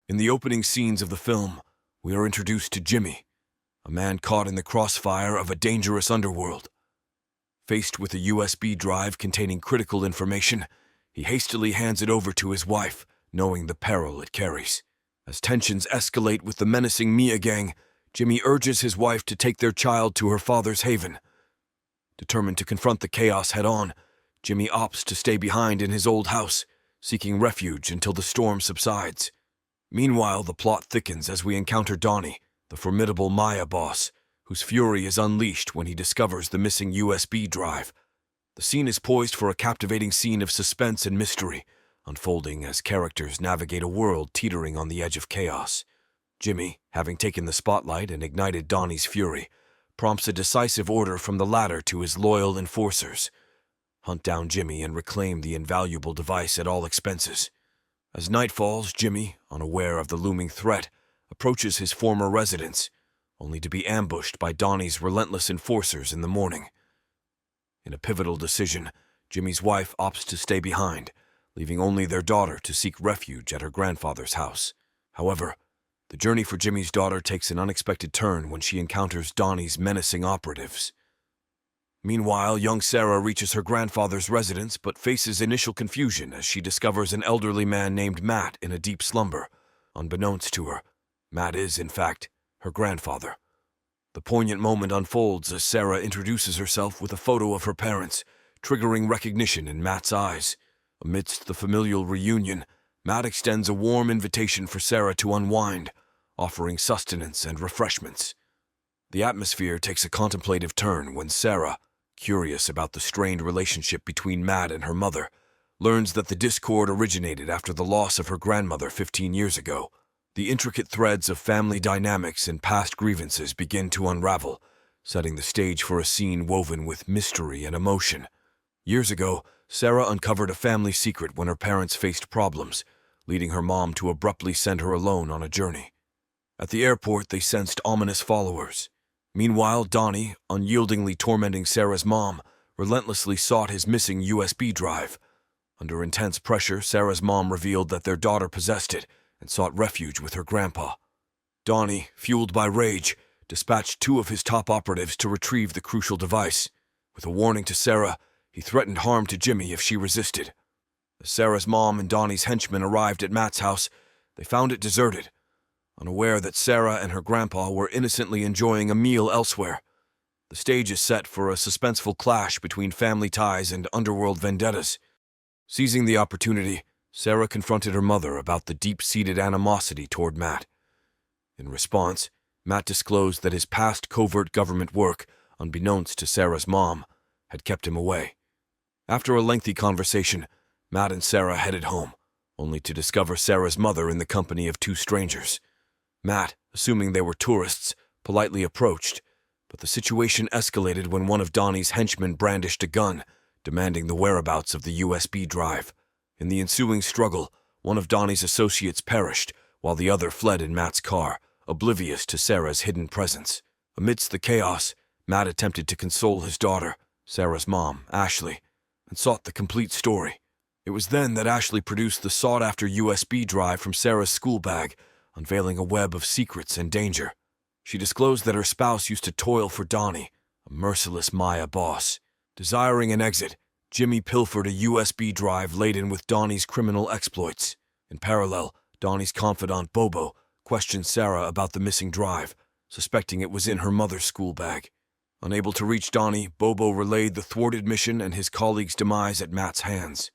In the opening scenes of the film, we are introduced to Jimmy, a man caught in the crossfire of a dangerous underworld. Faced with a USB drive containing critical information, he hastily hands it over to his wife, knowing the peril it carries. As tensions escalate with the menacing Maia gang, Jimmy urges his wife to take their child to her father's haven. Determined to confront the chaos head-on, Jimmy opts to stay behind in his old house, seeking refuge until the storm subsides. Meanwhile, the plot thickens as we encounter Donnie, the formidable Maia boss, whose fury is unleashed when he discovers the missing USB drive. The scene is poised for a captivating scene of suspense and mystery, unfolding as characters navigate a world teetering on the edge of chaos. Jimmy, having taken the spotlight and ignited Donnie's fury, prompts a decisive order from the latter to his loyal enforcers: hunt down Jimmy and reclaim the invaluable device at all expenses. As night falls, Jimmy, unaware of the looming threat, approaches his former residence, only to be ambushed by Donnie's relentless enforcers in the morning. In a pivotal decision, Jimmy's wife opts to stay behind, leaving only their daughter to seek refuge at her grandfather's house. However, the journey for Jimmy's daughter takes an unexpected turn when she encounters Donnie's menacing operatives. Meanwhile, young Sarah reaches her grandfather's residence but faces initial confusion as she discovers an elderly man named Matt in a deep slumber. Unbeknownst to her, Matt is, in fact, her grandfather. The poignant moment unfolds as Sarah introduces herself with a photo of her parents, triggering recognition in Matt's eyes. Amidst the familial reunion, Matt extends a warm invitation for Sarah to unwind, offering sustenance and refreshments. The atmosphere takes a contemplative turn when Sarah, curious about the strained relationship between Matt and her mother, learns that the discord originated after the loss of her grandmother 15 years ago. The intricate threads of family dynamics and past grievances begin to unravel, setting the stage for a scene woven with mystery and emotion. Years ago, Sarah uncovered a family secret when her parents faced problems, leading her mom to abruptly send her alone on a journey. At the airport, they sensed ominous followers. Meanwhile, Donnie, unyieldingly tormenting Sarah's mom, relentlessly sought his missing USB drive. Under intense pressure, Sarah's mom revealed that their daughter possessed it and sought refuge with her grandpa. Donnie, fueled by rage, dispatched 2 of his top operatives to retrieve the crucial device. With a warning to Sarah, he threatened harm to Jimmy if she resisted. As Sarah's mom and Donnie's henchmen arrived at Matt's house, they found it deserted, unaware that Sarah and her grandpa were innocently enjoying a meal elsewhere. The stage is set for a suspenseful clash between family ties and underworld vendettas. Seizing the opportunity, Sarah confronted her mother about the deep-seated animosity toward Matt. In response, Matt disclosed that his past covert government work, unbeknownst to Sarah's mom, had kept him away. After a lengthy conversation, Matt and Sarah headed home, only to discover Sarah's mother in the company of 2 strangers. Matt, assuming they were tourists, politely approached, but the situation escalated when one of Donnie's henchmen brandished a gun, demanding the whereabouts of the USB drive. In the ensuing struggle, one of Donnie's associates perished, while the other fled in Matt's car, oblivious to Sarah's hidden presence. Amidst the chaos, Matt attempted to console his daughter, Sarah's mom, Ashley, and sought the complete story. It was then that Ashley produced the sought-after USB drive from Sarah's school bag, unveiling a web of secrets and danger. She disclosed that her spouse used to toil for Donnie, a merciless Maia boss. Desiring an exit, Jimmy pilfered a USB drive laden with Donnie's criminal exploits. In parallel, Donnie's confidant Bobo questioned Sarah about the missing drive, suspecting it was in her mother's school bag. Unable to reach Donnie, Bobo relayed the thwarted mission and his colleague's demise at Matt's hands.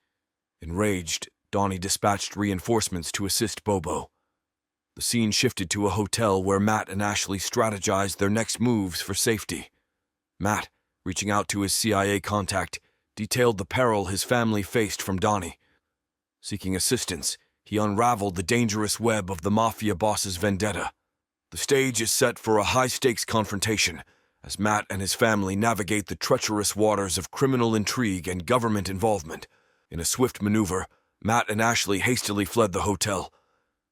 Enraged, Donnie dispatched reinforcements to assist Bobo. The scene shifted to a hotel where Matt and Ashley strategized their next moves for safety. Matt, reaching out to his CIA contact, detailed the peril his family faced from Donnie. Seeking assistance, he unraveled the dangerous web of the Mafia boss's vendetta. The stage is set for a high-stakes confrontation, as Matt and his family navigate the treacherous waters of criminal intrigue and government involvement. In a swift maneuver, Matt and Ashley hastily fled the hotel.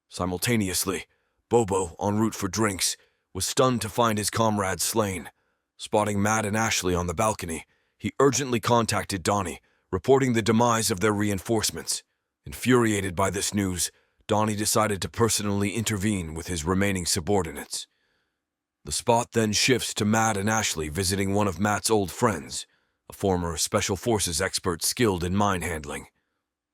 Simultaneously, Bobo, en route for drinks, was stunned to find his comrades slain. Spotting Matt and Ashley on the balcony, he urgently contacted Donnie, reporting the demise of their reinforcements. Infuriated by this news, Donnie decided to personally intervene with his remaining subordinates. The spot then shifts to Matt and Ashley visiting one of Matt's old friends, a former Special Forces expert skilled in mine handling.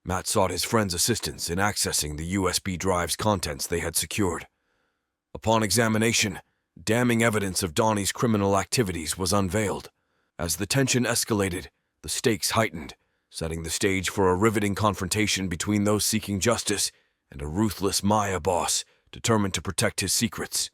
Matt sought his friend's assistance in accessing the USB drive's contents they had secured. Upon examination, damning evidence of Donnie's criminal activities was unveiled. As the tension escalated, the stakes heightened, setting the stage for a riveting confrontation between those seeking justice and a ruthless Maia boss determined to protect his secrets.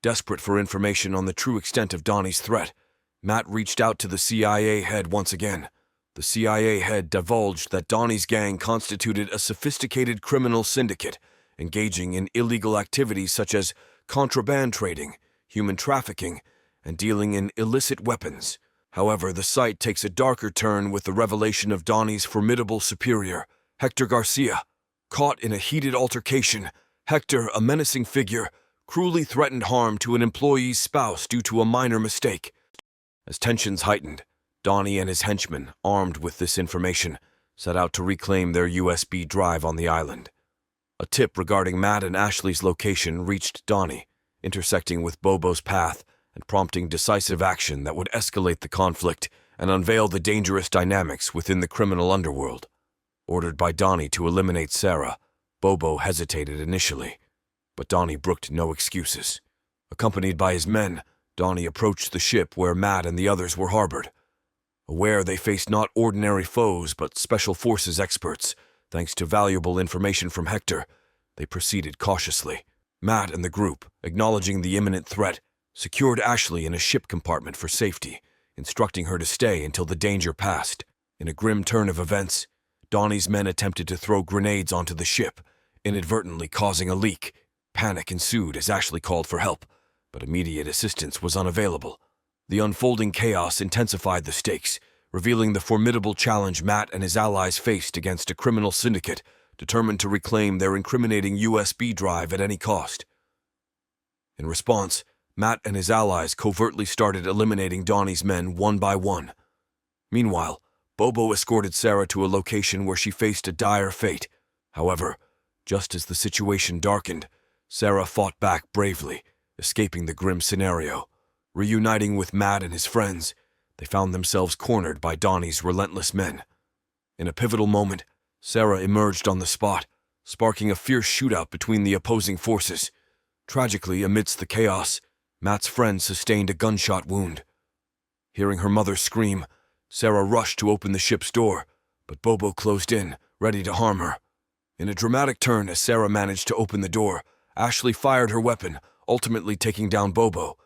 Desperate for information on the true extent of Donnie's threat, Matt reached out to the CIA head once again. The CIA head divulged that Donnie's gang constituted a sophisticated criminal syndicate, engaging in illegal activities such as contraband trading, human trafficking, and dealing in illicit weapons. However, the site takes a darker turn with the revelation of Donnie's formidable superior, Hector Garcia. Caught in a heated altercation, Hector, a menacing figure, cruelly threatened harm to an employee's spouse due to a minor mistake. As tensions heightened, Donnie and his henchmen, armed with this information, set out to reclaim their USB drive on the island. A tip regarding Matt and Ashley's location reached Donnie, intersecting with Bobo's path and prompting decisive action that would escalate the conflict and unveil the dangerous dynamics within the criminal underworld. Ordered by Donnie to eliminate Sarah, Bobo hesitated initially, but Donnie brooked no excuses. Accompanied by his men, Donnie approached the ship where Matt and the others were harbored. Aware they faced not ordinary foes but Special Forces experts, thanks to valuable information from Hector, they proceeded cautiously. Matt and the group, acknowledging the imminent threat, secured Ashley in a ship compartment for safety, instructing her to stay until the danger passed. In a grim turn of events, Donnie's men attempted to throw grenades onto the ship, inadvertently causing a leak. Panic ensued as Ashley called for help, but immediate assistance was unavailable. The unfolding chaos intensified the stakes, revealing the formidable challenge Matt and his allies faced against a criminal syndicate determined to reclaim their incriminating USB drive at any cost. In response, Matt and his allies covertly started eliminating Donnie's men one by one. Meanwhile, Bobo escorted Sarah to a location where she faced a dire fate. However, just as the situation darkened, Sarah fought back bravely, escaping the grim scenario. Reuniting with Matt and his friends, they found themselves cornered by Donnie's relentless men. In a pivotal moment, Sarah emerged on the spot, sparking a fierce shootout between the opposing forces. Tragically, amidst the chaos, Matt's friend sustained a gunshot wound. Hearing her mother scream, Sarah rushed to open the ship's door, but Bobo closed in, ready to harm her. In a dramatic turn as Sarah managed to open the door, Ashley fired her weapon, ultimately taking down Bobo.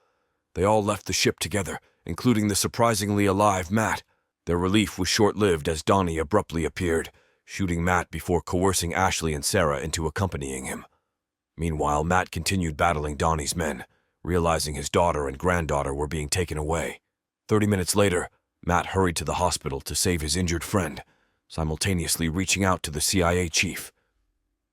They all left the ship together, including the surprisingly alive Matt. Their relief was short-lived as Donnie abruptly appeared, shooting Matt before coercing Ashley and Sarah into accompanying him. Meanwhile, Matt continued battling Donnie's men, realizing his daughter and granddaughter were being taken away. 30 minutes later, Matt hurried to the hospital to save his injured friend, simultaneously reaching out to the CIA chief.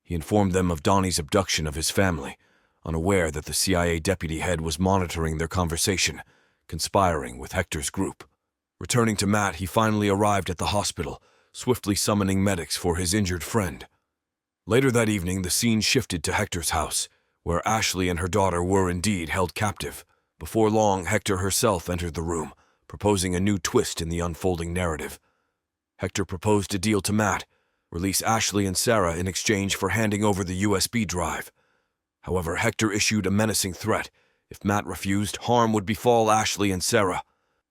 He informed them of Donnie's abduction of his family, unaware that the CIA deputy head was monitoring their conversation, conspiring with Hector's group. Returning to Matt, he finally arrived at the hospital, swiftly summoning medics for his injured friend. Later that evening, the scene shifted to Hector's house, where Ashley and her daughter were indeed held captive. Before long, Hector herself entered the room, proposing a new twist in the unfolding narrative. Hector proposed a deal to Matt, release Ashley and Sarah in exchange for handing over the USB drive. However, Hector issued a menacing threat. If Matt refused, harm would befall Ashley and Sarah.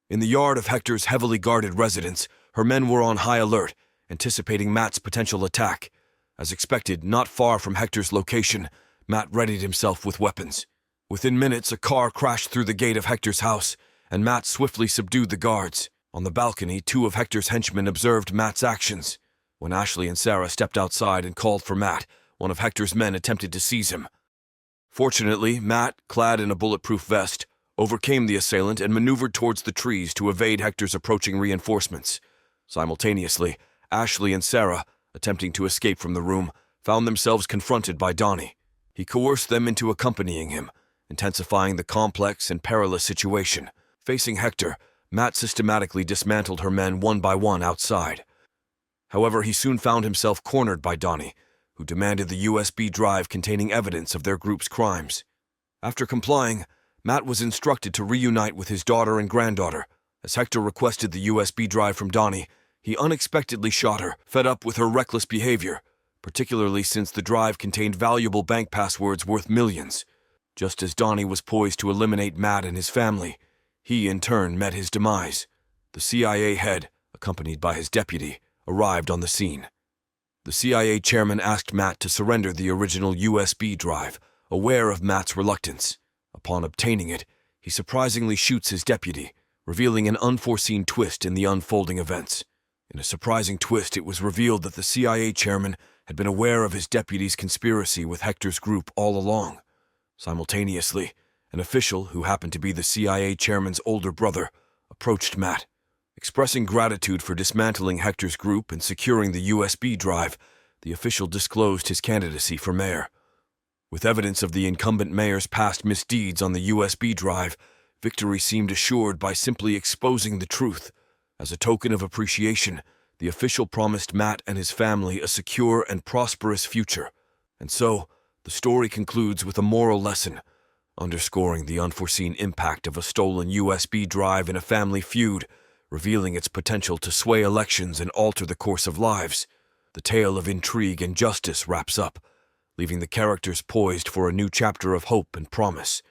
In the yard of Hector's heavily guarded residence, her men were on high alert, anticipating Matt's potential attack. As expected, not far from Hector's location, Matt readied himself with weapons. Within minutes, a car crashed through the gate of Hector's house, and Matt swiftly subdued the guards. On the balcony, 2 of Hector's henchmen observed Matt's actions. When Ashley and Sarah stepped outside and called for Matt, one of Hector's men attempted to seize him. Fortunately, Matt, clad in a bulletproof vest, overcame the assailant and maneuvered towards the trees to evade Hector's approaching reinforcements. Simultaneously, Ashley and Sarah, attempting to escape from the room, found themselves confronted by Donnie. He coerced them into accompanying him, intensifying the complex and perilous situation. Facing Hector, Matt systematically dismantled her men one by one outside. However, he soon found himself cornered by Donnie, who demanded the USB drive containing evidence of their group's crimes. After complying, Matt was instructed to reunite with his daughter and granddaughter. As Hector requested the USB drive from Donnie, he unexpectedly shot her, fed up with her reckless behavior, particularly since the drive contained valuable bank passwords worth millions. Just as Donnie was poised to eliminate Matt and his family, he in turn met his demise. The CIA head, accompanied by his deputy, arrived on the scene. The CIA chairman asked Matt to surrender the original USB drive, aware of Matt's reluctance. Upon obtaining it, he surprisingly shoots his deputy, revealing an unforeseen twist in the unfolding events. In a surprising twist, it was revealed that the CIA chairman had been aware of his deputy's conspiracy with Hector's group all along. Simultaneously, an official who happened to be the CIA chairman's older brother approached Matt. Expressing gratitude for dismantling Hector's group and securing the USB drive, the official disclosed his candidacy for mayor. With evidence of the incumbent mayor's past misdeeds on the USB drive, victory seemed assured by simply exposing the truth. As a token of appreciation, the official promised Matt and his family a secure and prosperous future. And so, the story concludes with a moral lesson, underscoring the unforeseen impact of a stolen USB drive in a family feud, revealing its potential to sway elections and alter the course of lives. The tale of intrigue and justice wraps up, leaving the characters poised for a new chapter of hope and promise.